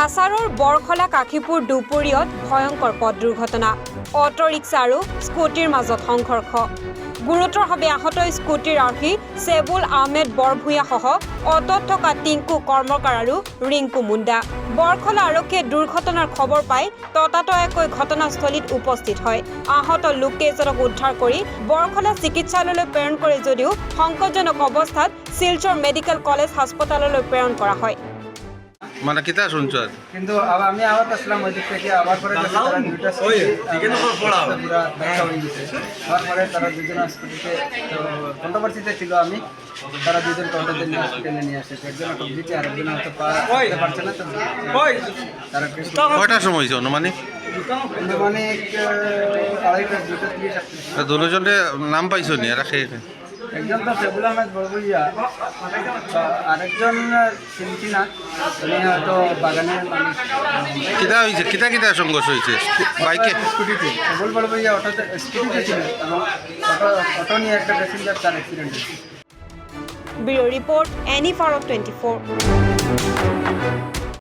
কাছাৰৰ বৰখলা কাশীপুৰ দুপৰীয়ত ভয়ংকৰ পথ দুৰ্ঘটনা অটো ৰিক্সা আৰু স্কুটিৰ মাজত সংঘৰ্ষ গুৰুতৰভাৱে আহত স্কুটিৰ আৰোহী চেবুল আহমেদ বৰভূঞাসহ অটোত থকা টিংকু কৰ্মকাৰ আৰু ৰিংকু মুণ্ডা বৰখলা আৰক্ষীয়ে দুৰ্ঘটনাৰ খবৰ পাই ততাতয়াকৈ ঘটনাস্থলীত উপস্থিত হয় আহত লোককেইজনক উদ্ধাৰ কৰি বৰখলা চিকিৎসালয়লৈ প্ৰেৰণ কৰে যদিও সংকটজনক অৱস্থাত শিলচৰ মেডিকেল কলেজ হাস্পতাললৈ প্ৰেৰণ কৰা হয় মানে কিতা শুনছো কিন্তু আমি আওয়াত আসলাম ওই দিক থেকে আবার পরে তারা দুইটা পুরা দেখা হয়ে গেছে আবার পরে তারা দুজন স্কুটিতে কন্ট্রোভার্সিতে ছিল আমি তারা দুজন কন্ট্রোভার্সিতে নিয়ে হসপিটালে নিয়ে আসে একজন কমপ্লিট আর একজন হয়তো পারছে না তো তারা কয়টার সময় হয়েছে অনুমানিক অনুমানিক 2:30 দুজনের নাম পাইছো নি রাখে একজন তো সেবুল আহমেদ বড়বইয়া আরেকজন চিনছি না উনি হয়তো বাগানের মানুষ কিতা হয়েছে কিতা সংঘর্ষ হয়েছে বাইকে স্কুটিতে সেবুল বড়বইয়া অটোতে স্কুটিতে ছিল এবং অটো নিয়ে একটা প্যাসেঞ্জার তার অ্যাক্সিডেন্ট হয়েছে ব্যুরো রিপোর্ট এনি ফর 24